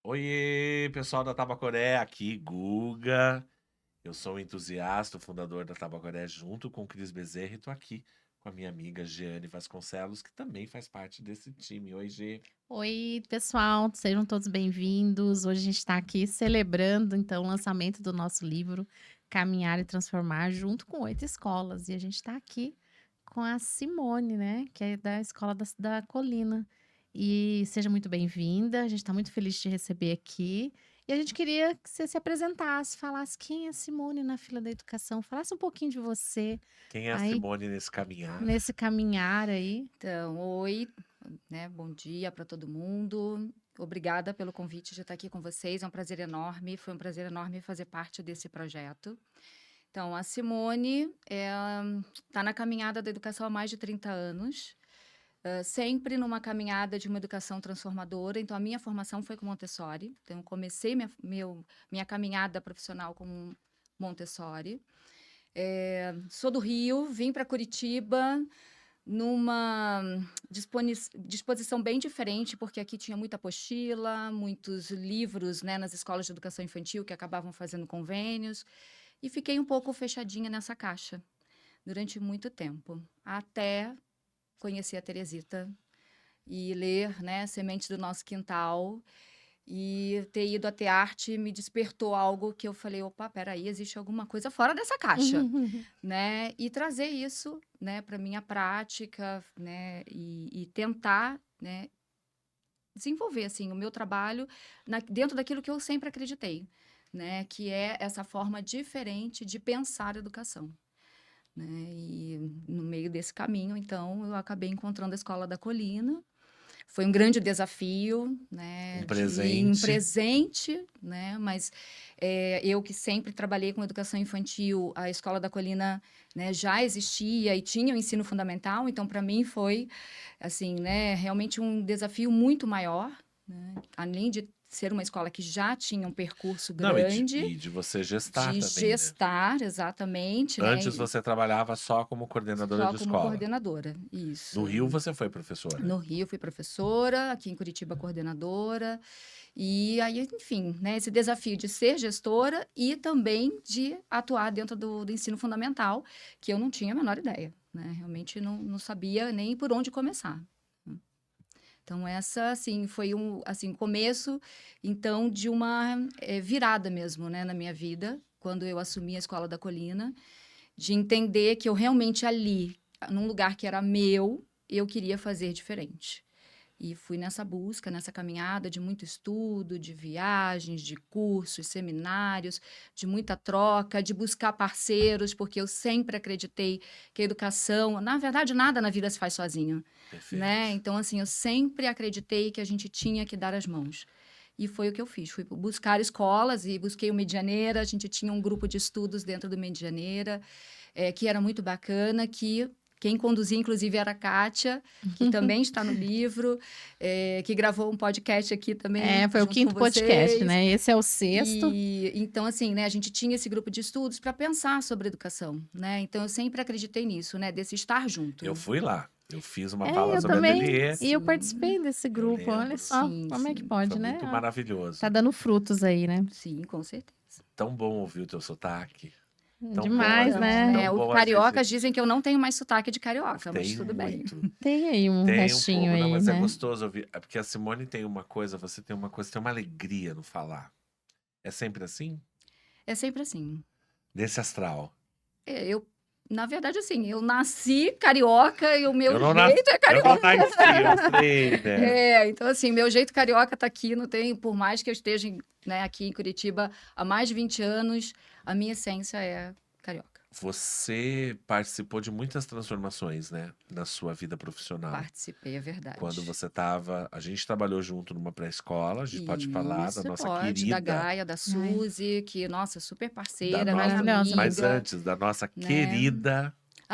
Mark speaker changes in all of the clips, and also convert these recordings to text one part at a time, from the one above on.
Speaker 1: Oiê, pessoal da Tabacoré, aqui Guga. Eu sou um entusiasta, o fundador da Tabacoré, junto com o Cris Bezerra, e tô aqui com a minha amiga Jeane Vasconcelos, que também faz parte desse time. Oi, Gê.
Speaker 2: Oi, pessoal, sejam todos bem-vindos. Hoje a gente está aqui celebrando, então, o lançamento do nosso livro Caminhar e Transformar, junto com 8 escolas. E a gente está aqui com a Simone, né, que é da Escola da Colina. E seja muito bem-vinda, a gente está muito feliz de te receber aqui. E a gente queria que você se apresentasse, falasse quem é Simone na fila da educação, falasse um pouquinho de você
Speaker 1: Quem é a
Speaker 2: aí
Speaker 1: Simone nesse caminhar?
Speaker 2: nesse caminhar aí.
Speaker 3: Então, oi, né? Bom dia para todo mundo. Obrigada pelo convite de estar aqui com vocês. É um prazer enorme. Foi um prazer enorme fazer parte desse projeto. Então, a Simone está na caminhada da educação há mais de 30 anos, sempre numa caminhada de uma educação transformadora. Então, a minha formação foi com Montessori. Então, eu comecei minha caminhada profissional com Montessori. Sou do Rio, vim para Curitiba numa disposição bem diferente, porque aqui tinha muita apostila, muitos livros, né, nas escolas de educação infantil que acabavam fazendo convênios, e fiquei um pouco fechadinha nessa caixa durante muito tempo, até conhecer a Teresita e ler, né, Sementes do Nosso Quintal, e ter ido até arte me despertou algo que eu falei, opa, peraí, existe alguma coisa fora dessa caixa, né? E trazer isso, né, para minha prática, né, e tentar, né, desenvolver, assim, o meu trabalho dentro daquilo que eu sempre acreditei, né, que é essa forma diferente de pensar a educação, né? E no meio desse caminho, então, eu acabei encontrando a Escola da Colina. Foi um grande desafio, né, um presente, né, mas eu que sempre trabalhei com educação infantil, a Escola da Colina, né, já existia e tinha o ensino fundamental, então para mim foi, assim, né, realmente um desafio muito maior, né, além de ser uma escola que já tinha um percurso
Speaker 1: Não,
Speaker 3: grande,
Speaker 1: e de você gestar
Speaker 3: de
Speaker 1: também, né?
Speaker 3: gestar, exatamente, né,
Speaker 1: Antes você trabalhava só como coordenadora
Speaker 3: só
Speaker 1: de
Speaker 3: como
Speaker 1: escola.
Speaker 3: coordenadora,
Speaker 1: No
Speaker 3: isso.
Speaker 1: Rio você foi professora.
Speaker 3: No Rio fui professora, aqui em Curitiba coordenadora, e aí, enfim, né, esse desafio de ser gestora e também de atuar dentro do ensino fundamental, que eu não tinha a menor ideia, né, realmente não sabia nem por onde começar. Então essa, assim, foi assim, começo, então, de uma virada mesmo, né, na minha vida, quando eu assumi a Escola da Colina, de entender que eu realmente ali, num lugar que era meu, eu queria fazer diferente. E fui nessa busca, nessa caminhada de muito estudo, de viagens, de cursos, seminários, de muita troca, de buscar parceiros, porque eu sempre acreditei que a educação, na verdade, nada na vida se faz sozinho,
Speaker 1: Perfeito.
Speaker 3: né? Então, assim, eu sempre acreditei que a gente tinha que dar as mãos. E foi o que eu fiz. Fui buscar escolas e busquei o Medianeira. A gente tinha um grupo de estudos dentro do Medianeira, que era muito bacana, que quem conduzia, inclusive, era a Kátia, que também está no livro, que gravou um podcast aqui também,
Speaker 2: Foi o
Speaker 3: junto com
Speaker 2: 5º podcast,
Speaker 3: vocês.
Speaker 2: né? Esse é o 6º.
Speaker 3: E, então, assim, né, a gente tinha esse grupo de estudos para pensar sobre educação, né? Então, eu sempre acreditei nisso, né? Desse estar junto.
Speaker 1: Eu fui lá. Eu fiz uma
Speaker 2: Eu
Speaker 1: fala sobre
Speaker 2: também.
Speaker 1: ateliê.
Speaker 2: E eu participei desse grupo. Olha
Speaker 1: lembro.
Speaker 2: só,
Speaker 3: Sim,
Speaker 2: como é que
Speaker 3: sim.
Speaker 2: pode,
Speaker 1: Foi
Speaker 2: né?
Speaker 1: muito maravilhoso.
Speaker 2: Tá dando frutos aí, né?
Speaker 3: Sim, com certeza.
Speaker 1: Tão bom ouvir o teu sotaque. Tão
Speaker 2: Demais,
Speaker 1: bom,
Speaker 2: né?
Speaker 1: tão
Speaker 3: Né?
Speaker 1: bom
Speaker 3: Os cariocas
Speaker 1: assistir.
Speaker 3: dizem que eu não tenho mais sotaque de carioca, mas
Speaker 1: Tem
Speaker 3: tudo
Speaker 1: muito.
Speaker 3: bem.
Speaker 2: Tem aí um
Speaker 1: Tem um
Speaker 2: restinho
Speaker 1: pouco, não,
Speaker 2: aí,
Speaker 1: mas é
Speaker 2: né?
Speaker 1: gostoso ouvir. É porque a Simone tem uma coisa, você tem uma coisa, tem uma alegria no falar. É sempre assim?
Speaker 3: É sempre assim.
Speaker 1: Nesse astral.
Speaker 3: Na verdade, assim, eu nasci carioca e o meu
Speaker 1: Eu não
Speaker 3: jeito é
Speaker 1: eu
Speaker 3: carioca.
Speaker 1: não nasci, eu sei, né?
Speaker 3: Então, assim, meu jeito carioca tá aqui, não tem, por mais que eu esteja, né, aqui em Curitiba há mais de 20 anos, a minha essência é carioca.
Speaker 1: Você participou de muitas transformações, né? Na sua vida profissional.
Speaker 3: Participei, é verdade.
Speaker 1: Quando você tava. A gente trabalhou junto numa pré-escola, a gente pode falar da nossa
Speaker 3: pode,
Speaker 1: querida.
Speaker 3: da Gaia, da Suzy, que, nossa, super
Speaker 1: Da
Speaker 3: parceira,
Speaker 1: nossa,
Speaker 3: nossa amiga.
Speaker 1: mas antes, da nossa
Speaker 3: né?
Speaker 1: querida.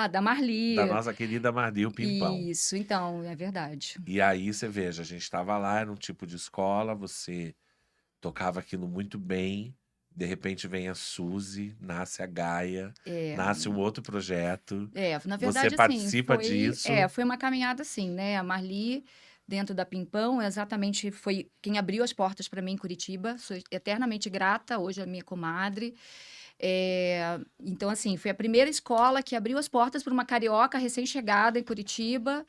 Speaker 3: Da Marli.
Speaker 1: Da nossa querida Marli, o Pimpão.
Speaker 3: Isso, então, é verdade.
Speaker 1: E aí você veja, a gente estava lá, era um tipo de escola, você tocava aquilo muito bem. De repente vem a Suzy, nasce a Gaia, nasce um outro projeto.
Speaker 3: Na verdade,
Speaker 1: Você participa
Speaker 3: assim,
Speaker 1: disso.
Speaker 3: foi uma caminhada assim, né? A Marli dentro da Pimpão, exatamente foi quem abriu as portas para mim em Curitiba. Sou eternamente grata, hoje é minha comadre. Então, assim, foi a primeira escola que abriu as portas para uma carioca recém-chegada em Curitiba.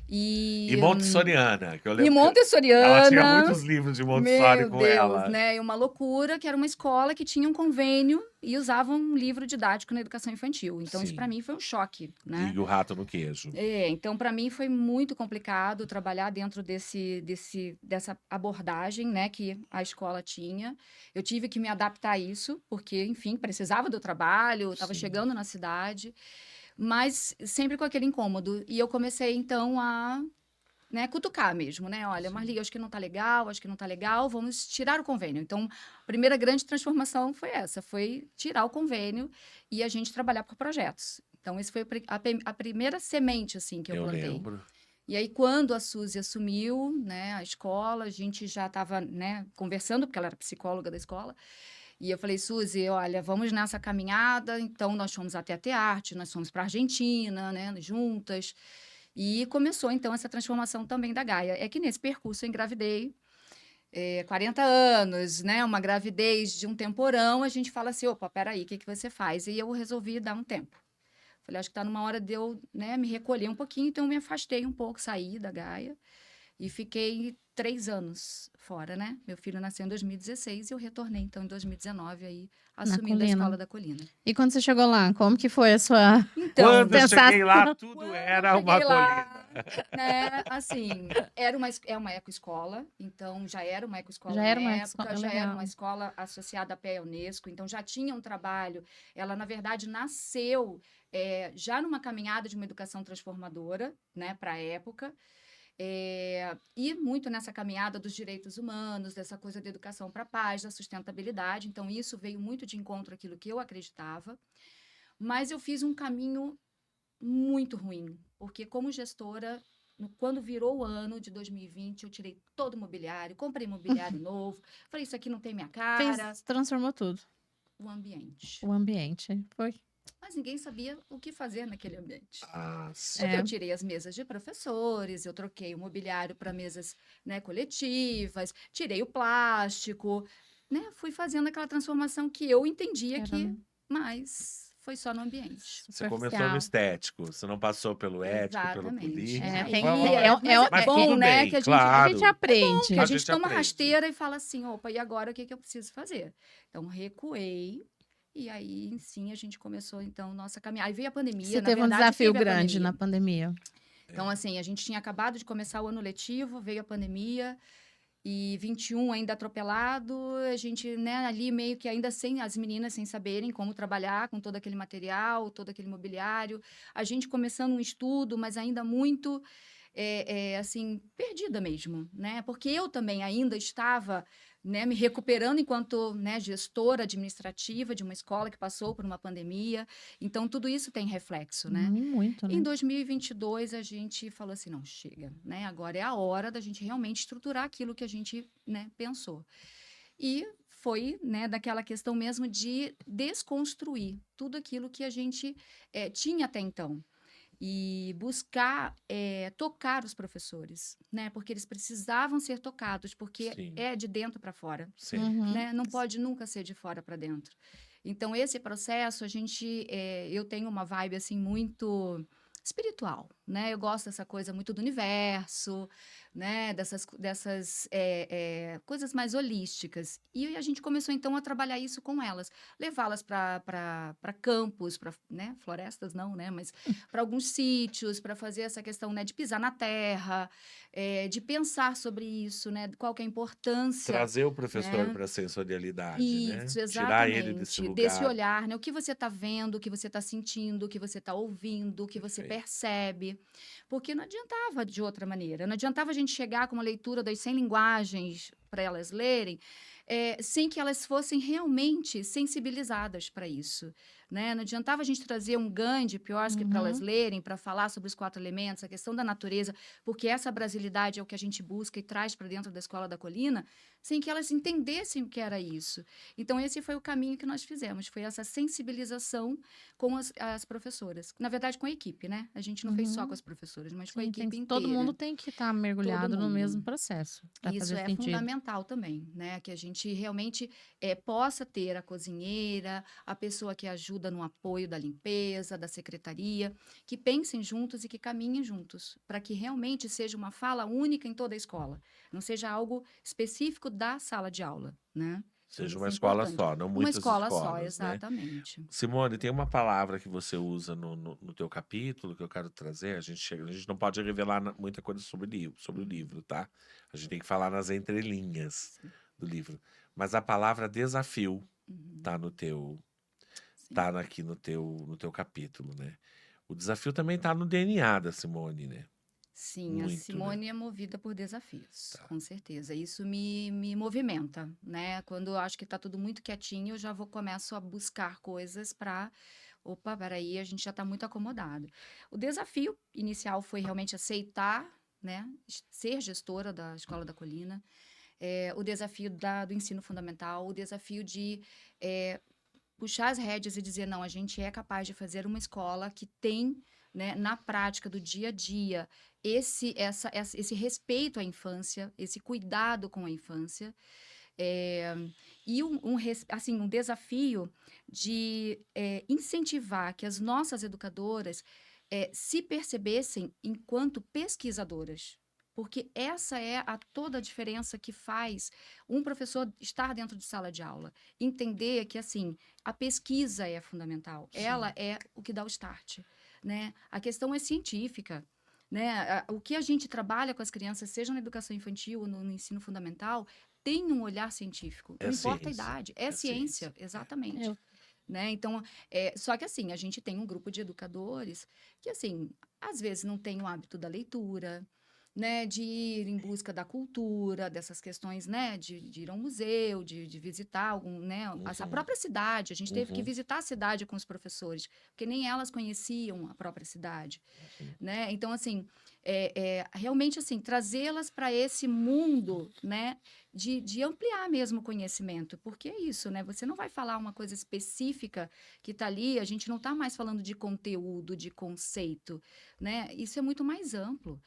Speaker 1: E
Speaker 3: E
Speaker 1: montessoriana, que eu
Speaker 3: e
Speaker 1: lembro que ela tinha
Speaker 3: montessoriana,
Speaker 1: muitos livros de Montessori
Speaker 3: meu
Speaker 1: com
Speaker 3: Deus,
Speaker 1: ela.
Speaker 3: né? E uma loucura, que era uma escola que tinha um convênio e usava um livro didático na educação infantil. Então, isso para
Speaker 1: Sim.
Speaker 3: mim foi um choque, né?
Speaker 1: E o rato no queijo.
Speaker 3: Então, para mim foi muito complicado trabalhar dentro dessa abordagem, né, que a escola tinha. Eu tive que me adaptar a isso, porque, enfim, precisava do trabalho, estava
Speaker 1: Sim.
Speaker 3: chegando na cidade, mas sempre com aquele incômodo. E eu comecei, então, a, né, cutucar mesmo, né? Olha,
Speaker 1: Sim.
Speaker 3: Marli, acho que não tá legal, vamos tirar o convênio. Então, a primeira grande transformação foi essa, foi tirar o convênio e a gente trabalhar por projetos. Então, esse foi a primeira semente, assim, que eu
Speaker 1: Eu
Speaker 3: plantei.
Speaker 1: lembro.
Speaker 3: E aí, quando a Suzy assumiu, né, a escola, a gente já estava, né, conversando, porque ela era psicóloga da escola, e eu falei, Suzy, olha, vamos nessa caminhada. Então, nós fomos até a Tearte, nós fomos para a Argentina, né, juntas. E começou, então, essa transformação também da Gaia. É que nesse percurso eu engravidei, 40 anos, né? Uma gravidez de um temporão, a gente fala assim, opa, peraí, o que que você faz? E eu resolvi dar um tempo. Falei, acho que está numa hora de eu, né, me recolher um pouquinho, então eu me afastei um pouco, saí da Gaia e fiquei 3 anos fora, né? Meu filho nasceu em 2016 e eu retornei, então, em 2019, aí, assumindo a
Speaker 2: Colina.
Speaker 3: Escola da Colina.
Speaker 2: E quando você chegou lá, como que foi a sua...
Speaker 3: Então,
Speaker 1: Quando eu cheguei lá,
Speaker 2: sensação.
Speaker 1: tudo
Speaker 3: Quando
Speaker 1: era
Speaker 3: eu
Speaker 1: uma
Speaker 3: cheguei lá,
Speaker 1: colina.
Speaker 3: né, assim, é uma ecoescola, então já era uma ecoescola
Speaker 2: Já
Speaker 3: na
Speaker 2: era uma
Speaker 3: época,
Speaker 2: ecoescola,
Speaker 3: já era
Speaker 2: legal.
Speaker 3: uma escola associada à PEA Unesco, então já tinha um trabalho. Ela, na verdade, nasceu já numa caminhada de uma educação transformadora, né, para a época, e muito nessa caminhada dos direitos humanos, dessa coisa da educação para a paz, da sustentabilidade. Então, isso veio muito de encontro àquilo que eu acreditava. Mas eu fiz um caminho muito ruim, porque como gestora, quando virou o ano de 2020, eu tirei todo o mobiliário, comprei mobiliário novo, falei, isso aqui não tem minha cara,
Speaker 2: Transformou tudo.
Speaker 3: o ambiente.
Speaker 2: O ambiente. Foi.
Speaker 3: Mas ninguém sabia o que fazer naquele ambiente.
Speaker 1: Ah, sim.
Speaker 3: Porque eu tirei as mesas de professores, eu troquei o mobiliário para mesas, né, coletivas, tirei o plástico, né? Fui fazendo aquela transformação que eu entendia que, mas foi só no ambiente.
Speaker 1: Você começou no
Speaker 2: Superficial.
Speaker 1: estético, você não passou pelo ético, pelo
Speaker 3: Exatamente.
Speaker 1: político.
Speaker 2: É,
Speaker 3: Aí
Speaker 2: tem-
Speaker 3: mas
Speaker 1: Mas
Speaker 3: bom,
Speaker 1: tudo
Speaker 3: né?
Speaker 1: bem,
Speaker 3: Que a gente,
Speaker 2: A
Speaker 1: claro.
Speaker 2: gente aprende.
Speaker 3: que a
Speaker 1: A
Speaker 3: gente
Speaker 1: gente
Speaker 3: toma
Speaker 1: aprende.
Speaker 3: rasteira e fala assim, opa, e agora o que que eu preciso fazer? Então, recuei. E aí, sim, a gente começou, então, nossa caminhada. Aí veio a pandemia,
Speaker 2: Você
Speaker 3: na
Speaker 2: teve um
Speaker 3: verdade,
Speaker 2: desafio
Speaker 3: teve a
Speaker 2: grande
Speaker 3: pandemia.
Speaker 2: na pandemia.
Speaker 3: Então, assim, a gente tinha acabado de começar o ano letivo, veio a pandemia, e 21 ainda atropelado, a gente, né, ali meio que ainda sem as meninas sem saberem como trabalhar com todo aquele material, todo aquele mobiliário, a gente começando um estudo, mas ainda muito, assim, perdida mesmo, né? Porque eu também ainda estava, né, me recuperando enquanto, né, gestora administrativa de uma escola que passou por uma pandemia. Então, tudo isso tem reflexo, né?
Speaker 2: Muito, né?
Speaker 3: Em 2022, a gente falou assim, não, chega, né? Agora é a hora da gente realmente estruturar aquilo que a gente, né, pensou. E foi, né, daquela questão mesmo de desconstruir tudo aquilo que a gente tinha até então. E buscar tocar os professores, né? Porque eles precisavam ser tocados, porque
Speaker 1: Sim.
Speaker 3: é de dentro para fora,
Speaker 1: Sim.
Speaker 2: Uhum.
Speaker 3: né? Não pode nunca ser de fora para dentro. Então, esse processo, eu tenho uma vibe, assim, muito espiritual, né? Eu gosto dessa coisa muito do universo, né? Dessas coisas mais holísticas. E a gente começou, então, a trabalhar isso com elas. Levá-las para campos, para, né? Florestas não, né? Mas para alguns sítios, para fazer essa questão, né? De pisar na terra, de pensar sobre isso, né? Qual que é a importância.
Speaker 1: Trazer o professor
Speaker 3: né?
Speaker 1: para a sensorialidade,
Speaker 3: Isso,
Speaker 1: né? Tirar ele
Speaker 3: exatamente.
Speaker 1: desse
Speaker 3: Desse
Speaker 1: lugar.
Speaker 3: olhar, né? O que você está vendo, o que você está sentindo, o que você está ouvindo, o que você
Speaker 1: Perfeito.
Speaker 3: percebe. Porque não adiantava de outra maneira. Não adiantava a gente chegar com uma leitura das 100 linguagens para elas lerem, sem que elas fossem realmente sensibilizadas para isso, né? Não adiantava a gente trazer um Gandhi, Piorski, para elas lerem, para falar sobre os 4 elementos, a questão da natureza, porque essa brasilidade é o que a gente busca e traz para dentro da Escola da Colina, sem que elas entendessem o que era isso. Então, esse foi o caminho que nós fizemos, foi essa sensibilização com as professoras. Na verdade, com a equipe, né? A gente não fez só com as professoras, mas com a
Speaker 2: Sim,
Speaker 3: equipe inteira.
Speaker 2: todo mundo tem que estar mergulhado no
Speaker 3: mundo.
Speaker 2: mesmo processo para
Speaker 3: Isso
Speaker 2: fazer
Speaker 3: é
Speaker 2: sentido.
Speaker 3: fundamental também, né? Que a gente realmente possa ter a cozinheira, a pessoa que ajuda no apoio da limpeza, da secretaria, que pensem juntos e que caminhem juntos, para que realmente seja uma fala única em toda a escola, não seja algo específico da sala de aula, né?
Speaker 1: Seja
Speaker 3: Isso
Speaker 1: uma
Speaker 3: é
Speaker 1: escola
Speaker 3: importante.
Speaker 1: só, não
Speaker 3: Uma
Speaker 1: muitas
Speaker 3: escola só,
Speaker 1: escolas, né?
Speaker 3: exatamente.
Speaker 1: Simone, tem uma palavra que você usa no teu capítulo que eu quero trazer. A gente não pode revelar muita coisa sobre o livro, tá? A gente tem que falar nas entrelinhas
Speaker 3: Sim.
Speaker 1: do livro. Mas a palavra desafio
Speaker 3: Uhum.
Speaker 1: tá no teu,
Speaker 3: Sim.
Speaker 1: tá aqui no teu capítulo, né? O desafio também tá no DNA da Simone, né?
Speaker 3: Sim, a
Speaker 1: Muito, né?
Speaker 3: Simone é movida por desafios,
Speaker 1: Tá.
Speaker 3: com certeza. Isso me movimenta, né? Quando eu acho que está tudo muito quietinho, eu já começo a buscar coisas para. Opa, peraí, a gente já está muito acomodado. O desafio inicial foi realmente aceitar, né? Ser gestora da Escola da Colina. O desafio do ensino fundamental, o desafio de puxar as rédeas e dizer, não, a gente é capaz de fazer uma escola que tem, né, na prática do dia a dia, esse respeito à infância, esse cuidado com a infância, e um desafio de incentivar que as nossas educadoras se percebessem enquanto pesquisadoras. Porque essa é toda a diferença que faz um professor estar dentro de sala de aula. Entender que, assim, a pesquisa é fundamental.
Speaker 1: Sim.
Speaker 3: Ela é o que dá o start, né? A questão é científica, né? O que a gente trabalha com as crianças, seja na educação infantil ou no ensino fundamental, tem um olhar científico.
Speaker 1: É
Speaker 3: Não importa a
Speaker 1: ciência.
Speaker 3: idade.
Speaker 1: É
Speaker 3: Ciência,
Speaker 1: ciência.
Speaker 3: exatamente.
Speaker 2: Eu-
Speaker 3: Né? Então, só que assim, a gente tem um grupo de educadores que, assim, às vezes não tem o hábito da leitura, né, de ir em busca da cultura, dessas questões, né, de ir ao museu, de visitar algum, né, a própria cidade. A gente teve que visitar a cidade com os professores, porque nem elas conheciam a própria cidade, né? Então, assim, realmente, assim, trazê-las para esse mundo, né, de ampliar mesmo o conhecimento, porque é isso, né? Você não vai falar uma coisa específica que está ali, a gente não está mais falando de conteúdo, de conceito, né? Isso é muito mais amplo.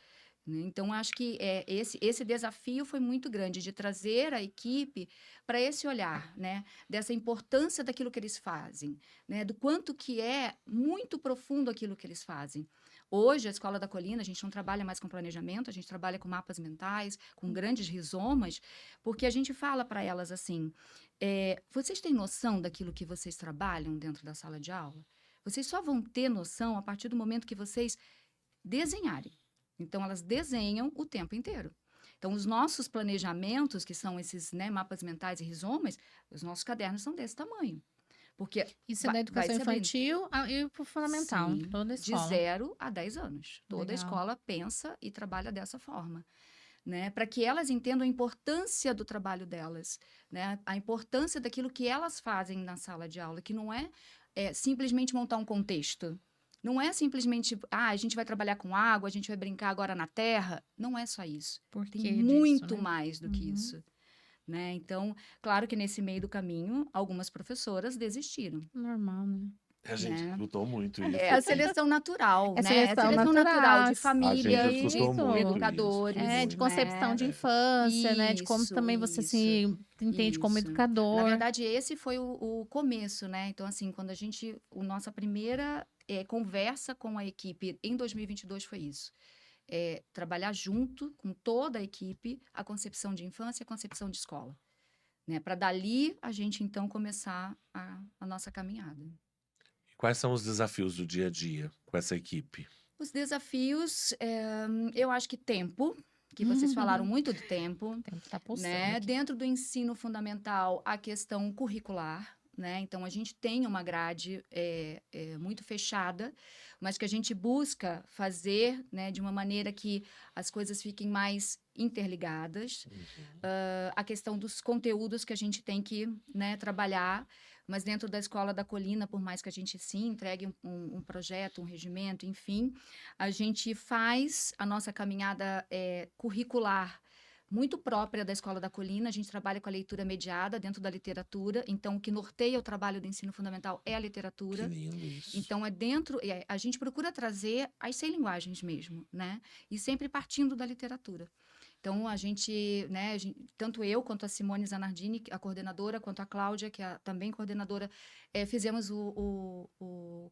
Speaker 3: Né? Então, acho que esse desafio foi muito grande, de trazer a equipe para esse olhar, né? Dessa importância daquilo que eles fazem, né? Do quanto que é muito profundo aquilo que eles fazem. Hoje, a Escola da Colina, a gente não trabalha mais com planejamento, a gente trabalha com mapas mentais, com grandes rizomas, porque a gente fala para elas assim, vocês têm noção daquilo que vocês trabalham dentro da sala de aula? Vocês só vão ter noção a partir do momento que vocês desenharem. Então, elas desenham o tempo inteiro. Então, os nossos planejamentos, que são esses, né, mapas mentais e rizomas, os nossos cadernos são desse tamanho. Porque
Speaker 2: Isso é da educação infantil e para o fundamental,
Speaker 3: sim,
Speaker 2: toda a
Speaker 3: de
Speaker 2: escola.
Speaker 3: 0 a 10 anos. Toda a
Speaker 2: Legal.
Speaker 3: escola pensa e trabalha dessa forma. Né? Para que elas entendam a importância do trabalho delas, né? A importância daquilo que elas fazem na sala de aula, que não é simplesmente montar um contexto. Não é simplesmente, a gente vai trabalhar com água, a gente vai brincar agora na terra. Não é só isso.
Speaker 2: Por
Speaker 3: Tem
Speaker 2: que disso,
Speaker 3: muito
Speaker 2: né?
Speaker 3: mais do que
Speaker 2: Uhum.
Speaker 3: isso. Né? Então, claro que nesse meio do caminho, algumas professoras desistiram.
Speaker 2: Normal, né?
Speaker 1: A gente
Speaker 3: Né?
Speaker 1: escutou muito isso.
Speaker 3: É a seleção natural,
Speaker 2: É
Speaker 3: né?
Speaker 2: seleção
Speaker 3: natural
Speaker 2: natural.
Speaker 3: de
Speaker 1: A
Speaker 3: famílias,
Speaker 1: gente escutou
Speaker 2: Isso.
Speaker 1: muito
Speaker 3: educadores.
Speaker 1: isso.
Speaker 2: É, de concepção de infância, né? De como também você se entende como
Speaker 3: Isso. Na
Speaker 2: educador.
Speaker 3: verdade, esse foi o começo, né? Então, assim, quando nossa primeira conversa com a equipe em 2022 foi isso. Trabalhar junto com toda a equipe a concepção de infância e a concepção de escola. Né? Para dali a gente, então, começar a nossa caminhada.
Speaker 1: Quais são os desafios do dia a dia com essa equipe?
Speaker 3: Os desafios, eu acho que tempo, que vocês falaram muito do tempo.
Speaker 2: O tempo tá pulsando
Speaker 3: Né?
Speaker 2: aqui.
Speaker 3: Dentro do ensino fundamental, a questão curricular, né? Então, a gente tem uma grade muito fechada, mas que a gente busca fazer, né, de uma maneira que as coisas fiquem mais interligadas. A questão dos conteúdos que a gente tem que, né, trabalhar, mas dentro da Escola da Colina, por mais que a gente sim entregue um projeto, um regimento, enfim, a gente faz a nossa caminhada curricular muito própria da Escola da Colina. A gente trabalha com a leitura mediada dentro da literatura, então o que norteia o trabalho do ensino fundamental é a
Speaker 1: Que
Speaker 3: literatura.
Speaker 1: lindo isso.
Speaker 3: Então, a gente procura trazer as 100 linguagens mesmo, né? E sempre partindo da literatura. Então, né, tanto eu quanto a Simone Zanardini, a coordenadora, quanto a Cláudia, que é também coordenadora, fizemos o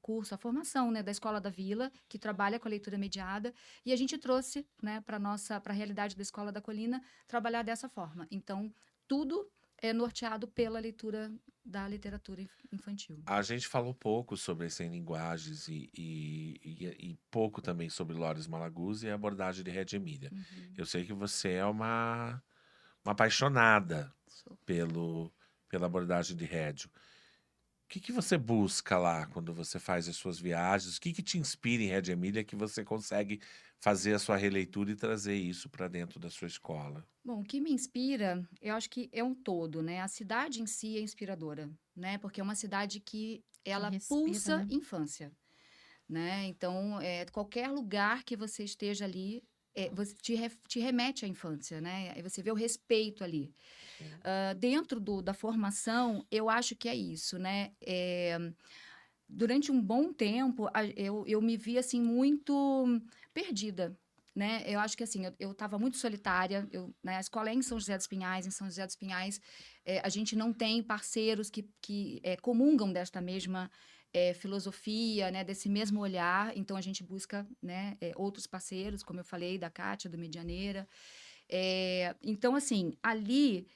Speaker 3: curso, a formação, né, da Escola da Vila, que trabalha com a leitura mediada, e a gente trouxe, né, para a realidade da Escola da Colina, trabalhar dessa forma. Então, tudo é norteado pela leitura da literatura infantil.
Speaker 1: A gente falou pouco sobre as 100 linguagens e pouco também sobre Loris Malaguzzi e a abordagem de Reggio Emília. Eu sei que você é uma apaixonada
Speaker 3: Sou.
Speaker 1: pela abordagem de Reggio. O que você busca lá quando você faz as suas viagens? O que te inspira em Reggio Emília que você consegue fazer a sua releitura e trazer isso para dentro da sua escola?
Speaker 3: Bom, o que me inspira, eu acho que é um todo, né? A cidade em si é inspiradora, né? Porque é uma cidade que ela
Speaker 2: respira,
Speaker 3: pulsa
Speaker 2: né?
Speaker 3: infância, né? Então, qualquer lugar que você esteja ali, te remete à infância, né? Aí você vê o respeito ali. Dentro da formação, eu acho que é isso, né? Durante um bom tempo, eu me vi, assim, muito perdida, né? Eu acho que, assim, eu estava muito solitária. Né, a escola é em São José dos Pinhais. Em São José dos Pinhais, a gente não tem parceiros que comungam desta mesma filosofia, né? Desse mesmo olhar. Então, a gente busca, né, outros parceiros, como eu falei, da Cátia, do Medianeira. Então, assim, ali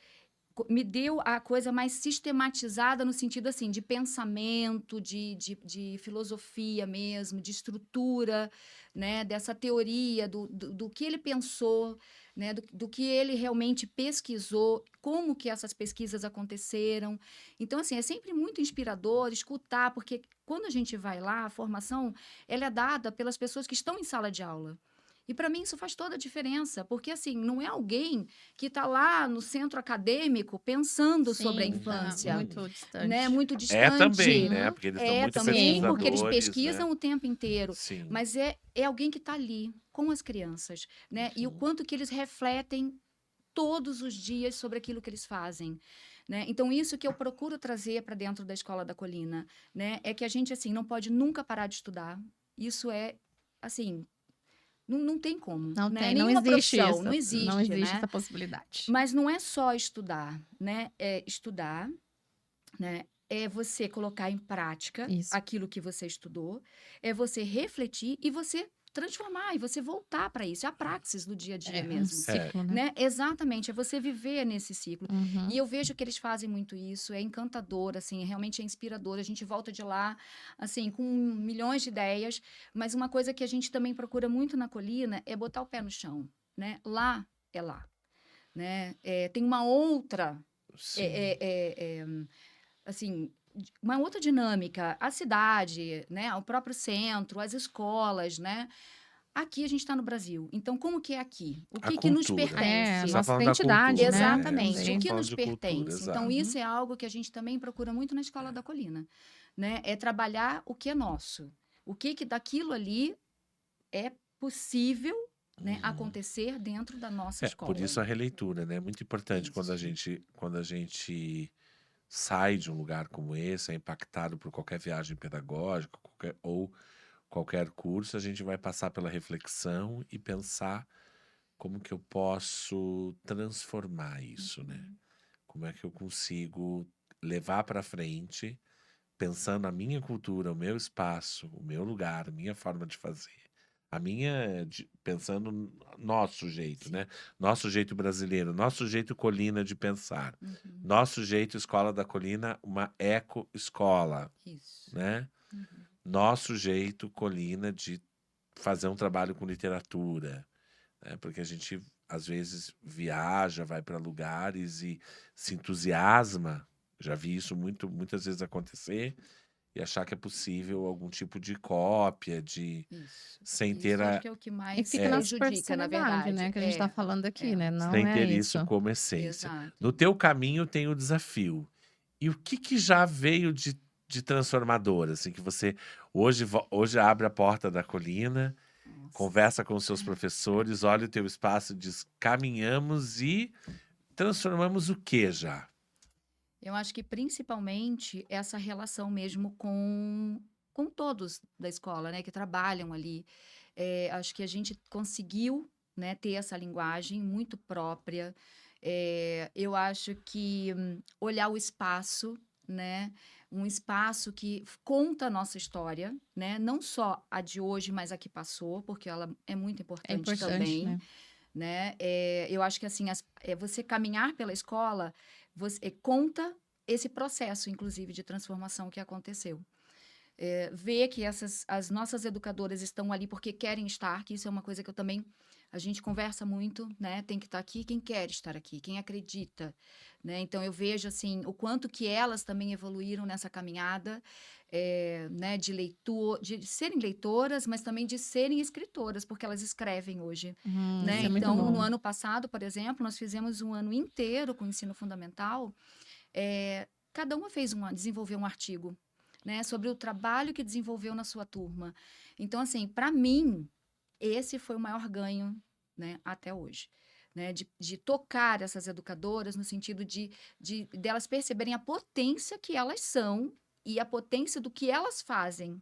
Speaker 3: me deu a coisa mais sistematizada no sentido, assim, de pensamento, de filosofia mesmo, de estrutura, né, dessa teoria, do que ele pensou, né, do que ele realmente pesquisou, como que essas pesquisas aconteceram. Então, assim, é sempre muito inspirador escutar, porque quando a gente vai lá, a formação, ela é dada pelas pessoas que estão em sala de aula. E para mim isso faz toda a diferença, porque assim, não é alguém que está lá no centro acadêmico pensando sobre a
Speaker 2: Sim, tá
Speaker 3: infância,
Speaker 2: muito
Speaker 3: né?
Speaker 2: distante.
Speaker 3: Muito
Speaker 1: É também,
Speaker 3: distante.
Speaker 1: né? Porque eles são
Speaker 3: É
Speaker 1: muito
Speaker 3: também, porque eles
Speaker 1: pesquisadores, né?
Speaker 3: pesquisam o tempo inteiro,
Speaker 1: Sim.
Speaker 3: mas é alguém que está ali com as crianças, né? E o quanto que eles refletem todos os dias sobre aquilo que eles fazem, né? Então, isso que eu procuro trazer para dentro da Escola da Colina, né? É que a gente, assim, não pode nunca parar de estudar. Isso é, assim, não tem como,
Speaker 2: Não
Speaker 3: né?
Speaker 2: tem, não
Speaker 3: Nenhuma
Speaker 2: existe
Speaker 3: profissão,
Speaker 2: isso.
Speaker 3: não
Speaker 2: Não
Speaker 3: existe,
Speaker 2: existe
Speaker 3: né?
Speaker 2: essa possibilidade.
Speaker 3: Mas não é só estudar, né? É estudar, né? É você colocar em prática
Speaker 2: Isso.
Speaker 3: aquilo que você estudou, é você refletir e você transformar e você voltar para isso. É a praxis do dia a dia
Speaker 2: É um
Speaker 3: mesmo,
Speaker 2: ciclo, né?
Speaker 3: né? Exatamente, é você viver nesse ciclo.
Speaker 2: Uhum.
Speaker 3: E eu vejo que eles fazem muito isso, é encantador, assim, realmente é inspirador. A gente volta de lá, assim, com milhões de ideias, mas uma coisa que a gente também procura muito na Colina é botar o pé no chão, né? Lá é lá, né? Tem uma outra,
Speaker 1: Sim.
Speaker 3: assim, uma outra dinâmica, a cidade, né? O próprio centro, as escolas, né? Aqui a gente está no Brasil. Então, como que é aqui? O
Speaker 1: A
Speaker 3: que nos
Speaker 1: cultura.
Speaker 2: É, a
Speaker 3: pertence?
Speaker 1: Você tá
Speaker 2: nossa
Speaker 1: falando da
Speaker 2: identidade,
Speaker 1: cultura,
Speaker 2: né?
Speaker 3: Exatamente.
Speaker 1: Você
Speaker 3: O
Speaker 1: tá
Speaker 2: Também.
Speaker 3: que
Speaker 1: falando
Speaker 3: nos
Speaker 1: de cultura,
Speaker 3: pertence?
Speaker 1: exato.
Speaker 3: Então, isso é algo que a gente também procura muito na Escola da Colina, né? É trabalhar o que é nosso. O que daquilo ali é possível, né, acontecer dentro da nossa escola.
Speaker 1: Por isso a releitura, né? É muito importante quando a gente sai de um lugar como esse, é impactado por qualquer viagem pedagógica, ou qualquer curso, a gente vai passar pela reflexão e pensar como que eu posso transformar isso, né? Como é que eu consigo levar para frente, pensando a minha cultura, o meu espaço, o meu lugar, a minha forma de fazer. Pensando no nosso jeito, né? Nosso jeito brasileiro, nosso jeito Colina de pensar. Nosso jeito Escola da Colina, uma eco-escola,
Speaker 3: Isso.
Speaker 1: né? Nosso jeito Colina de fazer um trabalho com literatura, né? Porque a gente às vezes viaja, vai para lugares e se entusiasma Já vi isso muitas vezes acontecer e achar que é possível algum tipo de cópia,
Speaker 3: Isso.
Speaker 1: sem
Speaker 3: Isso
Speaker 1: ter,
Speaker 3: acho que é o que
Speaker 2: E
Speaker 3: mais
Speaker 2: fica na
Speaker 3: prejudica, na
Speaker 2: superficialidade, né?
Speaker 3: verdade.
Speaker 2: Que a gente tá falando aqui, né? Não
Speaker 1: sem
Speaker 2: é
Speaker 1: ter
Speaker 2: isso.
Speaker 1: isso como essência. No
Speaker 3: exato.
Speaker 1: teu caminho tem o desafio. E o que já veio de transformador, assim, que você hoje abre a porta da colina,
Speaker 3: Nossa.
Speaker 1: conversa com os seus professores, olha o teu espaço, diz, caminhamos e transformamos o que já?
Speaker 3: Eu acho que principalmente essa relação mesmo com todos da escola, né, que trabalham ali. Acho que a gente conseguiu, né, ter essa linguagem muito própria. Eu acho que olhar o espaço, né, um espaço que conta a nossa história, né, não só a de hoje, mas a que passou, porque ela é muito
Speaker 2: É
Speaker 3: importante
Speaker 2: importante,
Speaker 3: também,
Speaker 2: né?
Speaker 3: né? Eu acho que assim, você caminhar pela escola, você conta esse processo, inclusive, de transformação que aconteceu. Ver que as nossas educadoras estão ali porque querem estar, que isso é uma coisa que eu também, a gente conversa muito, né? Tem que estar aqui quem quer estar aqui, quem acredita, né? Então, eu vejo, assim, o quanto que elas também evoluíram nessa caminhada, né? De serem leitoras, mas também de serem escritoras, porque elas escrevem hoje, né?
Speaker 2: Isso é muito
Speaker 3: Então,
Speaker 2: bom.
Speaker 3: no ano passado, por exemplo, nós fizemos um ano inteiro com o ensino fundamental, cada uma desenvolveu um artigo, né, sobre o trabalho que desenvolveu na sua turma. Então, assim, para mim, esse foi o maior ganho, né, até hoje. Né, de tocar essas educadoras no sentido de delas perceberem a potência que elas são e a potência do que elas fazem,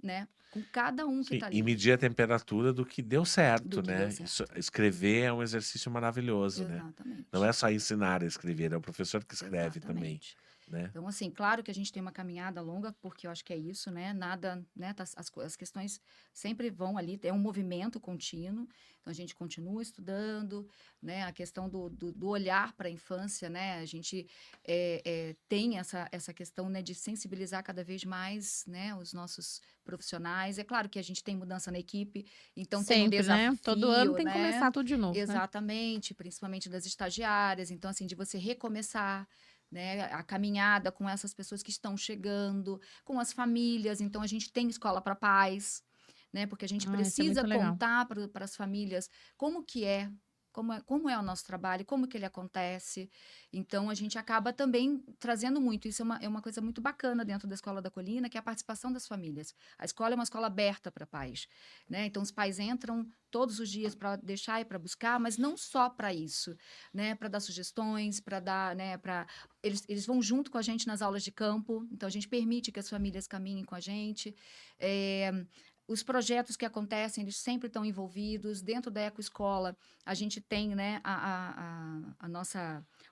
Speaker 3: né, com cada um que
Speaker 1: Sim,
Speaker 3: está
Speaker 1: e
Speaker 3: ali,
Speaker 1: medir a temperatura do que deu certo,
Speaker 3: do que deu
Speaker 1: né?
Speaker 3: certo.
Speaker 1: Escrever é um exercício maravilhoso, né? Não
Speaker 3: Exatamente.
Speaker 1: é só ensinar a escrever, é o professor que escreve também,
Speaker 3: Exatamente.
Speaker 1: né?
Speaker 3: Então, assim, claro que a gente tem uma caminhada longa, porque eu acho que é isso, né? Nada, né? As questões sempre vão ali, é um movimento contínuo. Então, a gente continua estudando, né? A questão do olhar para a infância, né? A gente tem essa questão, né? De sensibilizar cada vez mais, né? Os nossos profissionais. É claro que a gente tem mudança na equipe, então tem um
Speaker 2: Sempre, né? Todo ano
Speaker 3: desafio,
Speaker 2: tem que
Speaker 3: né?
Speaker 2: começar tudo de novo, né?
Speaker 3: Exatamente, principalmente das estagiárias. Então, assim, de você recomeçar, né, a caminhada com essas pessoas que estão chegando, com as famílias. Então, a gente tem escola para pais, né? Porque a gente
Speaker 2: Isso é
Speaker 3: precisa
Speaker 2: muito legal.
Speaker 3: contar para as famílias como que é. Como é o nosso trabalho, como que ele acontece. Então, a gente acaba também trazendo muito. Isso é uma coisa muito bacana dentro da Escola da Colina, que é a participação das famílias. A escola é uma escola aberta para pais, né? Então, os pais entram todos os dias para deixar e para buscar, mas não só para isso, né? Para dar sugestões, para dar, né? Eles vão junto com a gente nas aulas de campo, então a gente permite que as famílias caminhem com a gente. Os projetos que acontecem, eles sempre estão envolvidos. Dentro da Ecoescola, a gente tem, né, o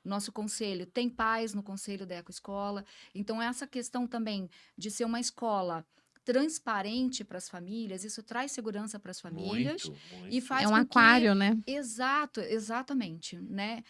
Speaker 3: nosso conselho, tem pais no conselho da Ecoescola. Então, essa questão também de ser uma escola transparente para as famílias, isso traz segurança para as famílias
Speaker 1: Muito,
Speaker 3: e
Speaker 1: muito.
Speaker 3: faz
Speaker 2: É um
Speaker 3: com que
Speaker 2: aquário, né?
Speaker 3: exatamente, né?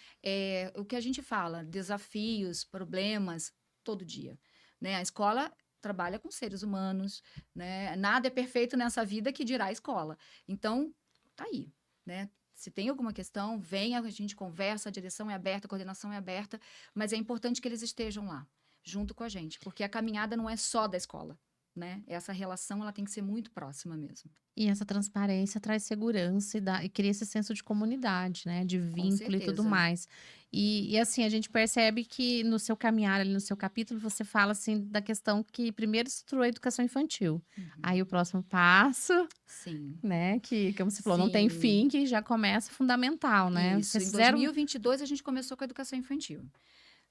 Speaker 3: O que a gente fala, desafios, problemas, todo dia, né? A escola trabalha com seres humanos, né? Nada é perfeito nessa vida, que dirá a escola. Então, tá aí, né? Se tem alguma questão, venha, a gente conversa, a direção é aberta, a coordenação é aberta, mas é importante que eles estejam lá, junto com a gente, porque a caminhada não é só da escola, né? Essa relação, ela tem que ser muito próxima mesmo.
Speaker 2: E essa transparência traz segurança e cria esse senso de comunidade, né? De
Speaker 3: Com
Speaker 2: vínculo e tudo
Speaker 3: certeza.
Speaker 2: mais. E assim, a gente percebe que no seu caminhar, ali no seu capítulo, você fala assim da questão que primeiro estruturou a educação infantil. Aí o próximo passo,
Speaker 3: Sim.
Speaker 2: né? Que, como você falou, não tem
Speaker 3: Sim,
Speaker 2: fim, que já começa fundamental, né?
Speaker 3: isso.
Speaker 2: Vocês
Speaker 3: Em
Speaker 2: fizeram.
Speaker 3: 2022, a gente começou com a educação infantil,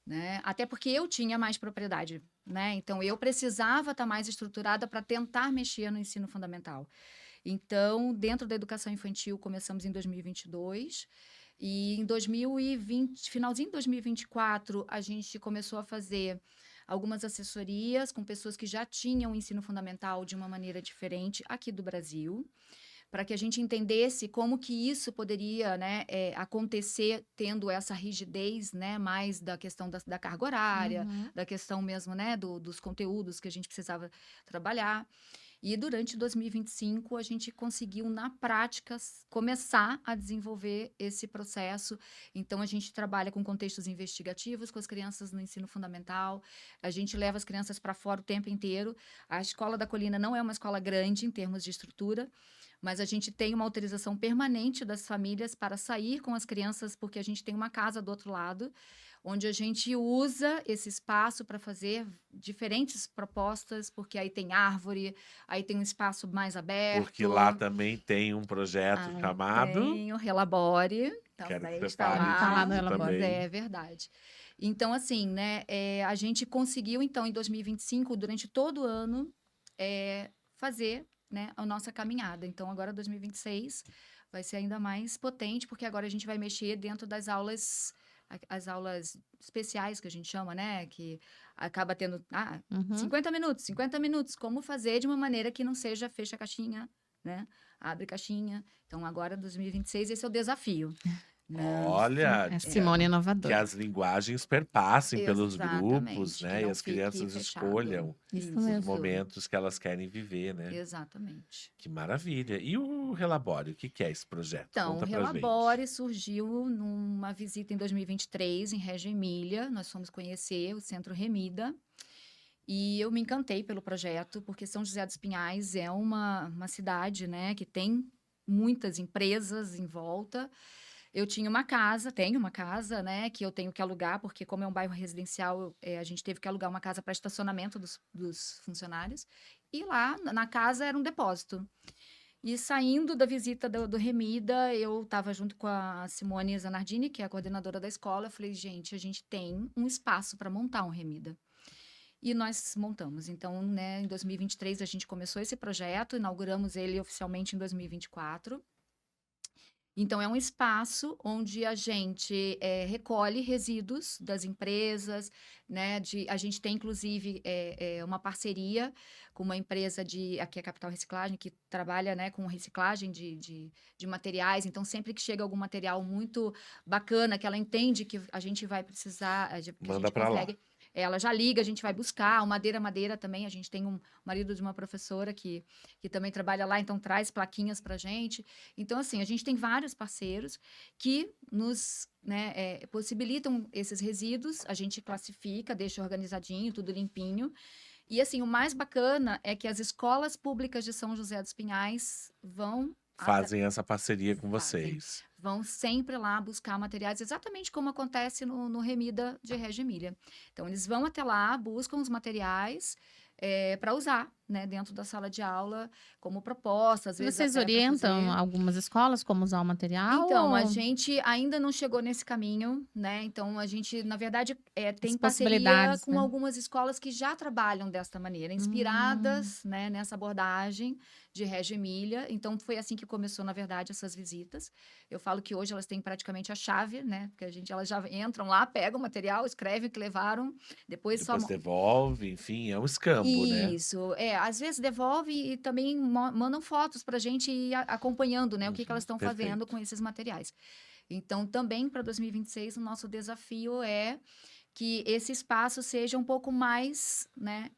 Speaker 3: né? Até porque eu tinha mais propriedade, né? Então, eu precisava estar mais estruturada para tentar mexer no ensino fundamental. Então, dentro da educação infantil, começamos em 2022. E em 2020, finalzinho de 2024, a gente começou a fazer algumas assessorias com pessoas que já tinham o ensino fundamental de uma maneira diferente aqui do Brasil, para que a gente entendesse como que isso poderia, né, acontecer tendo essa rigidez, né, mais da questão da carga horária,
Speaker 2: Uhum.
Speaker 3: da questão mesmo, né, dos conteúdos que a gente precisava trabalhar. E durante 2025, a gente conseguiu, na prática, começar a desenvolver esse processo. Então, a gente trabalha com contextos investigativos com as crianças no ensino fundamental, a gente leva as crianças para fora o tempo inteiro. A Escola da Colina não é uma escola grande em termos de estrutura, mas a gente tem uma autorização permanente das famílias para sair com as crianças, porque a gente tem uma casa do outro lado, onde a gente usa esse espaço para fazer diferentes propostas, porque aí tem árvore, aí tem um espaço mais aberto.
Speaker 1: Porque lá também tem um projeto
Speaker 3: Aí
Speaker 1: chamado.
Speaker 3: tem o Relabore,
Speaker 1: Quero que
Speaker 3: também
Speaker 1: você
Speaker 3: está
Speaker 1: fale
Speaker 2: Tá lá no
Speaker 1: disso
Speaker 2: Relabore.
Speaker 1: também.
Speaker 3: É verdade. Então, assim, né, a gente conseguiu, então, em 2025, durante todo o ano, fazer, né, a nossa caminhada. Então, agora 2026 vai ser ainda mais potente, porque agora a gente vai mexer dentro das aulas, as aulas especiais que a gente chama, né, que acaba tendo
Speaker 2: Uhum.
Speaker 3: 50 minutos, como fazer de uma maneira que não seja fecha a caixinha, né, abre caixinha. Então, agora 2026, esse é o desafio. Né?
Speaker 1: Olha,
Speaker 2: É Simone
Speaker 1: que
Speaker 2: inovadora.
Speaker 1: as linguagens perpassem pelos grupos,
Speaker 3: Exatamente, que
Speaker 1: né? E
Speaker 3: não
Speaker 1: as
Speaker 3: fique
Speaker 1: crianças
Speaker 3: fechado.
Speaker 1: escolham
Speaker 2: Isso
Speaker 1: os
Speaker 2: mesmo.
Speaker 1: momentos que elas querem viver, né?
Speaker 3: Exatamente.
Speaker 1: Que maravilha. E o Relabore, o que que é esse projeto?
Speaker 3: Então, o
Speaker 1: Conta pra gente.
Speaker 3: Relabore surgiu numa visita em 2023 em Reggio Emília. Nós fomos conhecer o Centro Remida. E eu me encantei pelo projeto, porque São José dos Pinhais é uma cidade, né, que tem muitas empresas em volta. Eu tenho uma casa, né, que eu tenho que alugar, porque como é um bairro residencial, a gente teve que alugar uma casa para estacionamento dos funcionários. E lá na casa era um depósito. E saindo da visita do Remida, eu estava junto com a Simone Zanardini, que é a coordenadora da escola. Eu falei, gente, a gente tem um espaço para montar um Remida. E nós montamos. Então, né, em 2023, a gente começou esse projeto, inauguramos ele oficialmente em 2024. Então, é um espaço onde a gente recolhe resíduos das empresas, né? A gente tem, inclusive, uma parceria com uma empresa aqui é a Capital Reciclagem, que trabalha, né, com reciclagem de materiais. Então, sempre que chega algum material muito bacana, que ela entende que a gente vai precisar, que a
Speaker 1: Manda
Speaker 3: gente
Speaker 1: pra lá.
Speaker 3: consegue, ela já liga, a gente vai buscar. O Madeira também, a gente tem um marido de uma professora que também trabalha lá, então traz plaquinhas pra gente. Então, assim, a gente tem vários parceiros que nos, né, possibilitam esses resíduos, a gente classifica, deixa organizadinho, tudo limpinho. E, assim, o mais bacana é que as escolas públicas de São José dos Pinhais
Speaker 1: Fazem essa parceria com
Speaker 3: Fazem.
Speaker 1: vocês.
Speaker 3: vão sempre lá buscar materiais, exatamente como acontece no Remida de Reggio Emília. Então, eles vão até lá, buscam os materiais para usar, né, dentro da sala de aula, como proposta, às vezes
Speaker 2: Vocês
Speaker 3: até pra
Speaker 2: orientam
Speaker 3: fazer.
Speaker 2: algumas escolas como usar o material?
Speaker 3: Então, a
Speaker 2: ou
Speaker 3: gente ainda não chegou nesse caminho, né? Então, a gente, na verdade, tem
Speaker 2: as
Speaker 3: parceria
Speaker 2: possibilidades,
Speaker 3: com
Speaker 2: né?
Speaker 3: algumas escolas que já trabalham desta maneira, inspiradas, né, nessa abordagem de Reggio Emília. Então, foi assim que começou, na verdade, essas visitas. Eu falo que hoje elas têm praticamente a chave, né? Porque elas já entram lá, pegam o material, escrevem o que levaram, depois só
Speaker 1: Depois devolve, enfim, é um escambo, né?
Speaker 3: isso, às vezes devolve e também mandam fotos para a gente ir acompanhando, né, o que elas estão fazendo
Speaker 1: Perfeito.
Speaker 3: com esses materiais. Então, também para 2026, o nosso desafio é que esse espaço seja um pouco mais, né,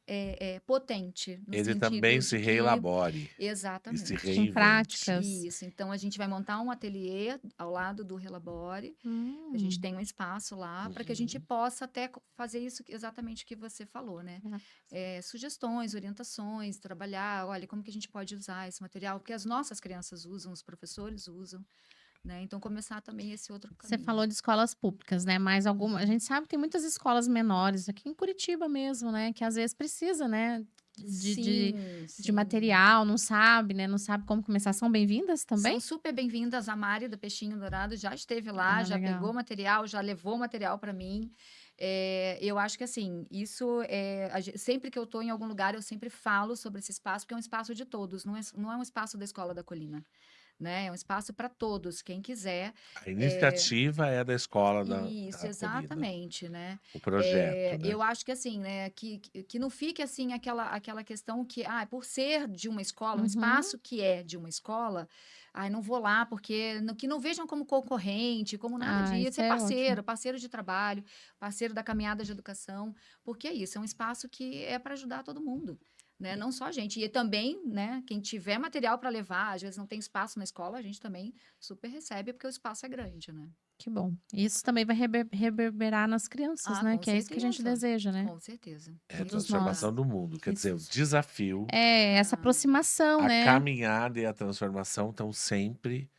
Speaker 3: potente, no
Speaker 1: Ele
Speaker 3: sentido
Speaker 1: também
Speaker 3: de
Speaker 1: se
Speaker 3: que...
Speaker 1: reelabore e se
Speaker 3: Exatamente.
Speaker 2: Com
Speaker 1: reinvente.
Speaker 2: práticas.
Speaker 3: Isso, então a gente vai montar um ateliê ao lado do Relabore. A gente tem um espaço lá para que a gente possa até fazer isso exatamente o que você falou, né? Sugestões, orientações, trabalhar, olha, como que a gente pode usar esse material, porque as nossas crianças usam, os professores usam, né? Então, começar também esse outro
Speaker 2: Você
Speaker 3: caminho.
Speaker 2: falou de escolas públicas, né? Mas a gente sabe que tem muitas escolas menores, aqui em Curitiba mesmo, né? Que às vezes precisa, né? De
Speaker 3: Sim.
Speaker 2: material, não sabe, né? Não sabe como começar. São bem-vindas também?
Speaker 3: São super bem-vindas. A Mari, do Peixinho Dourado, já esteve lá, já
Speaker 2: legal.
Speaker 3: pegou material, já levou material para mim. Eu acho que, assim, isso sempre que eu estou em algum lugar, eu sempre falo sobre esse espaço, porque é um espaço de todos, não é um espaço da Escola da Colina, né? É um espaço para todos, quem quiser.
Speaker 1: A iniciativa é da escola
Speaker 3: Isso,
Speaker 1: da Colina,
Speaker 3: exatamente, né?
Speaker 1: o projeto, né?
Speaker 3: Eu acho que assim, né, que não fique assim aquela questão que, por ser de uma escola, um espaço que é de uma escola, não vou lá porque que não vejam como concorrente, como nada disso,
Speaker 2: isso
Speaker 3: é
Speaker 2: é ótimo.
Speaker 3: parceiro de trabalho, parceiro da caminhada de educação, porque é isso, é um espaço que é para ajudar todo mundo. né? Não só a gente. E também, né, quem tiver material para levar, às vezes não tem espaço na escola, a gente também super recebe, porque o espaço é grande, né?
Speaker 2: Que bom. Isso também vai reverberar nas crianças,
Speaker 3: Ah,
Speaker 2: né?
Speaker 3: com
Speaker 2: Que é isso que a gente
Speaker 3: certeza.
Speaker 2: deseja, né?
Speaker 3: Com certeza.
Speaker 1: É a
Speaker 3: Muito
Speaker 2: Todos
Speaker 1: transformação
Speaker 2: nós.
Speaker 1: do mundo. Quer dizer, o
Speaker 2: Isso.
Speaker 1: desafio,
Speaker 2: É, essa
Speaker 3: Ah,
Speaker 2: aproximação,
Speaker 1: a
Speaker 2: né?
Speaker 1: caminhada e a transformação estão sempre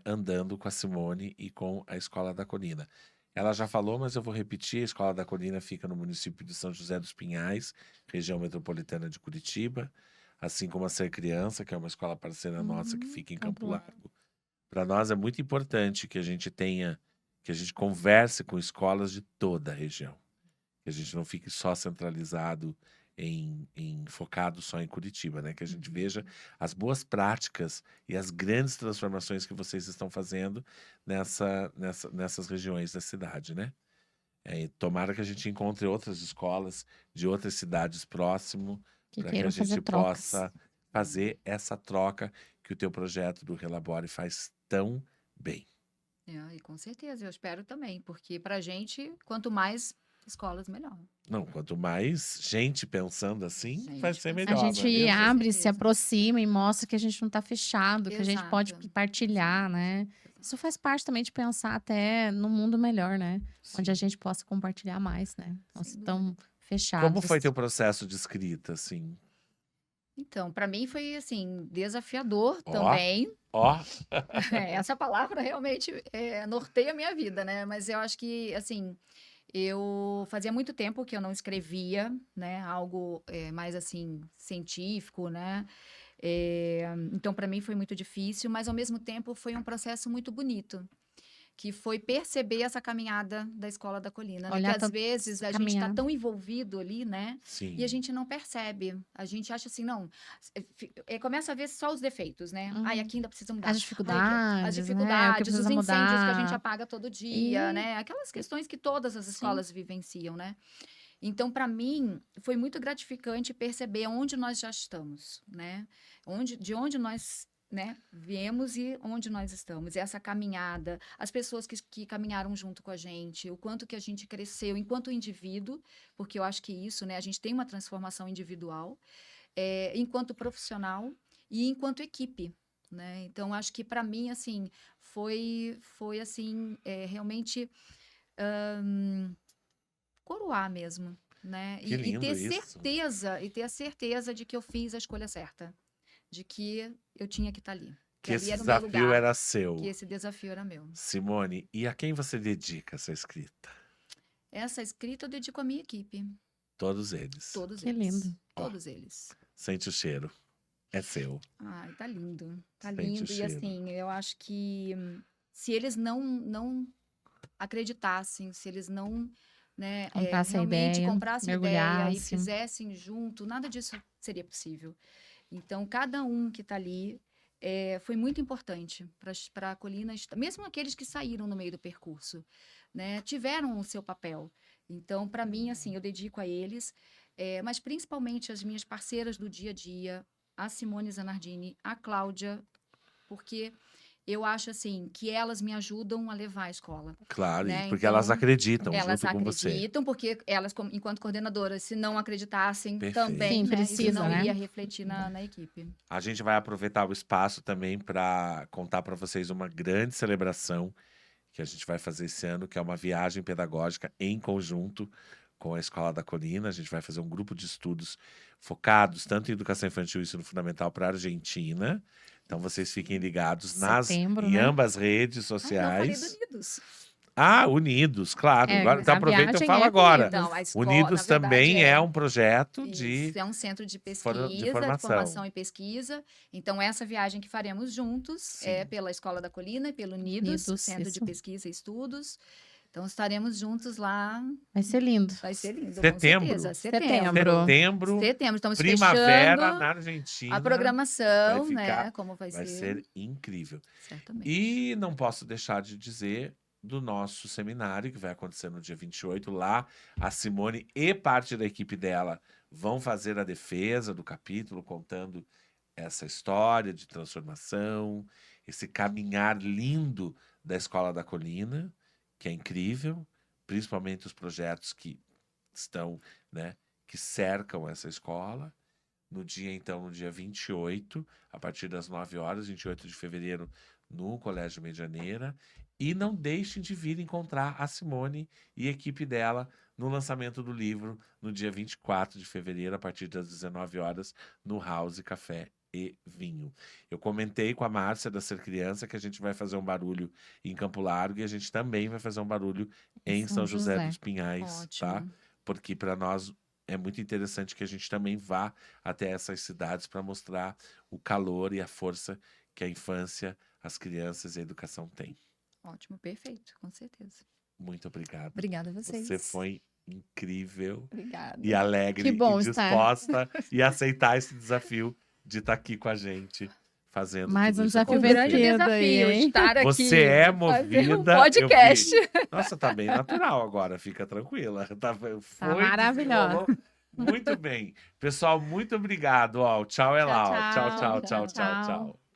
Speaker 1: andando com a Simone e com a Escola da Colina. Ela já falou, mas eu vou repetir: a Escola da Colina fica no município de São José dos Pinhais, região metropolitana de Curitiba, assim como a Ser Criança, que é uma escola parceira nossa que fica em Campo Largo. Para nós é muito importante que a gente que a gente converse com escolas de toda a região, que a gente não fique só centralizado focado só em Curitiba, né? Que a gente veja as boas práticas e as grandes transformações que vocês estão fazendo nessas regiões da cidade, né? E tomara que a gente encontre outras escolas de outras cidades próximo
Speaker 2: Que
Speaker 1: para que a
Speaker 2: queiram fazer
Speaker 1: gente
Speaker 2: trocas.
Speaker 1: possa fazer essa troca que o teu projeto do Relabore faz tão bem.
Speaker 3: e com certeza, eu espero também, porque pra gente, quanto mais escolas, melhor.
Speaker 1: Não, quanto mais gente pensando assim, vai
Speaker 3: Gente
Speaker 1: ser
Speaker 2: A
Speaker 3: pensando
Speaker 1: melhor, não é
Speaker 2: gente
Speaker 1: mesmo?
Speaker 3: Com
Speaker 2: abre, se
Speaker 3: certeza.
Speaker 2: aproxima e mostra que a gente não tá fechado, que a gente pode
Speaker 3: Exato.
Speaker 2: partilhar, né? Isso faz parte também de pensar até no mundo melhor, né? Onde a
Speaker 1: Sim.
Speaker 2: gente possa compartilhar mais, né? Não
Speaker 3: Sem
Speaker 2: ser
Speaker 3: dúvida.
Speaker 2: tão fechados.
Speaker 1: Como foi teu processo de escrita, assim?
Speaker 3: Então, para mim foi assim, desafiador
Speaker 1: Ó,
Speaker 3: também.
Speaker 1: ó,
Speaker 3: Essa palavra realmente norteia a minha vida, né? Mas eu acho que, assim, eu fazia muito tempo que eu não escrevia, né? Algo mais, assim, científico, né? Então, para mim foi muito difícil, mas ao mesmo tempo foi um processo muito bonito, que foi perceber essa caminhada da Escola da Colina, né? Que
Speaker 2: Olhar
Speaker 3: às vezes a gente está
Speaker 2: caminhar.
Speaker 3: tão envolvido ali, né? E a
Speaker 1: sim.
Speaker 3: gente não percebe. A gente acha assim, não. Começa a ver só os defeitos, né? Ai,
Speaker 2: Uhum.
Speaker 3: aqui ainda precisa mudar.
Speaker 2: As
Speaker 3: Ai,
Speaker 2: dificuldades,
Speaker 3: as
Speaker 2: né? O que
Speaker 3: dificuldades, os
Speaker 2: precisa
Speaker 3: incêndios que a gente
Speaker 2: mudar.
Speaker 3: apaga todo dia,
Speaker 2: E
Speaker 3: né? Aquelas questões que todas as
Speaker 2: sim,
Speaker 3: escolas vivenciam, né? Então, para mim, foi muito gratificante perceber onde nós já estamos, né? De onde nós, né, viemos e onde nós estamos. E essa caminhada, as pessoas que caminharam junto com a gente, o quanto que a gente cresceu enquanto indivíduo, porque eu acho que isso, né, a gente tem uma transformação individual, enquanto profissional e enquanto equipe. Né? Então, acho que para mim, assim, foi assim, realmente coroar mesmo, né?
Speaker 1: Que
Speaker 3: E
Speaker 1: lindo
Speaker 3: ter
Speaker 1: isso.
Speaker 3: certeza, e ter a certeza de que eu fiz a escolha certa, de que eu tinha que estar ali, que
Speaker 1: Que
Speaker 3: ali
Speaker 1: esse
Speaker 3: era o meu
Speaker 1: desafio
Speaker 3: lugar,
Speaker 1: era
Speaker 3: que
Speaker 1: seu.
Speaker 3: esse desafio era meu.
Speaker 1: Simone, e a quem você dedica essa escrita?
Speaker 3: Essa escrita eu dedico à minha equipe,
Speaker 1: Todos eles.
Speaker 3: todos
Speaker 2: que
Speaker 3: eles,
Speaker 2: lindo.
Speaker 1: Ó,
Speaker 3: todos eles.
Speaker 1: sente o cheiro. É seu.
Speaker 3: Ai, tá lindo, tá
Speaker 1: Sente o
Speaker 3: lindo. E
Speaker 1: cheiro.
Speaker 3: assim, eu acho que se eles não acreditassem, se eles não, né,
Speaker 2: Comprasse a
Speaker 3: realmente
Speaker 2: ideia,
Speaker 3: comprassem ideia e
Speaker 2: mergulhasse.
Speaker 3: fizessem junto, nada disso seria possível. Então, cada um que está ali foi muito importante para a Colina, mesmo aqueles que saíram no meio do percurso, né, tiveram o seu papel. Então, para mim, assim, eu dedico a eles, mas principalmente as minhas parceiras do dia a dia, a Simone Zanardini, a Cláudia, porque eu acho assim que elas me ajudam a levar a escola,
Speaker 1: Claro,
Speaker 3: né?
Speaker 1: porque elas
Speaker 3: Então,
Speaker 1: acreditam
Speaker 3: elas
Speaker 1: junto com você.
Speaker 3: acreditam, porque elas, enquanto coordenadoras, se não acreditassem também,
Speaker 2: Sim,
Speaker 3: né? Isso
Speaker 2: precisa,
Speaker 3: não
Speaker 2: né?
Speaker 3: iria refletir na equipe.
Speaker 1: A gente vai aproveitar o espaço também para contar para vocês uma grande celebração que a gente vai fazer esse ano, que é uma viagem pedagógica em conjunto com a Escola da Colina. A gente vai fazer um grupo de estudos focados tanto em educação infantil e ensino fundamental para a Argentina. Então vocês fiquem ligados
Speaker 2: Setembro,
Speaker 1: em
Speaker 2: né?
Speaker 1: ambas redes
Speaker 3: Ah, não falei do
Speaker 1: sociais.
Speaker 3: Unidos.
Speaker 1: Unidos, claro. Agora, então
Speaker 2: A
Speaker 1: aproveita e
Speaker 2: viagem
Speaker 1: fala
Speaker 2: é
Speaker 1: agora.
Speaker 2: Unidos.
Speaker 3: Então, a escola, na
Speaker 1: Unidos
Speaker 3: verdade,
Speaker 1: também é um projeto
Speaker 3: isso,
Speaker 1: de
Speaker 3: é um centro de
Speaker 1: de
Speaker 3: pesquisa, de
Speaker 1: formação.
Speaker 3: formação e pesquisa. Então, essa viagem que faremos juntos é
Speaker 1: Sim.
Speaker 3: pela Escola da Colina e pelo Unidos,
Speaker 2: Unidos,
Speaker 3: Centro de
Speaker 2: isso.
Speaker 3: Pesquisa e Estudos. Então, estaremos juntos lá.
Speaker 2: Vai ser lindo.
Speaker 3: Vai ser lindo, com
Speaker 1: Setembro.
Speaker 3: certeza.
Speaker 2: Setembro.
Speaker 1: Setembro,
Speaker 3: Estamos
Speaker 1: primavera
Speaker 3: fechando
Speaker 1: na Argentina.
Speaker 3: a programação,
Speaker 1: vai ficar-
Speaker 3: né? Como vai
Speaker 1: Vai
Speaker 3: ser.
Speaker 1: ser incrível.
Speaker 3: Certamente.
Speaker 1: E não posso deixar de dizer do nosso seminário, que vai acontecer no dia 28. Lá, a Simone e parte da equipe dela vão fazer a defesa do capítulo, contando essa história de transformação, esse caminhar lindo da Escola da Colina, que é incrível, principalmente os projetos que estão, né, que cercam essa escola. no dia 28, a partir das 9 horas, 28 de fevereiro, no Colégio Medianeira. E não deixem de vir encontrar a Simone e a equipe dela no lançamento do livro, no dia 24 de fevereiro, a partir das 19 horas, no House Café e Vinho. Eu comentei com a Márcia da Ser Criança que a gente vai fazer um barulho em Campo Largo e a gente também vai fazer um barulho em São José dos Pinhais, tá?
Speaker 3: Ótimo.
Speaker 1: Porque para nós é muito interessante que a gente também vá até essas cidades para mostrar o calor e a força que a infância, as crianças e a educação têm.
Speaker 3: Ótimo, perfeito, com certeza.
Speaker 1: Muito obrigado.
Speaker 3: Obrigada a vocês.
Speaker 1: Você foi incrível
Speaker 3: Obrigada.
Speaker 1: e alegre
Speaker 2: Que bom
Speaker 1: e
Speaker 2: estar.
Speaker 1: disposta e aceitar esse desafio de estar aqui com a gente fazendo
Speaker 2: Mais
Speaker 1: tudo
Speaker 2: um
Speaker 1: isso
Speaker 2: desafio
Speaker 3: Um
Speaker 1: acontecer.
Speaker 3: grande
Speaker 2: vencido
Speaker 3: desafio
Speaker 2: aí, hein?
Speaker 3: estar aqui.
Speaker 1: Você é
Speaker 3: fazer
Speaker 1: movida.
Speaker 3: um podcast.
Speaker 1: eu vi. Nossa, tá bem natural agora, fica tranquila. Foi,
Speaker 2: maravilhosa.
Speaker 1: desenrolou muito bem. Pessoal, muito obrigado. Ó, o tchau é
Speaker 2: Tchau,
Speaker 1: lá. Ó.
Speaker 2: tchau.
Speaker 1: Tchau, tchau, tchau,
Speaker 2: Tchau,
Speaker 1: tchau,
Speaker 2: tchau.
Speaker 1: tchau.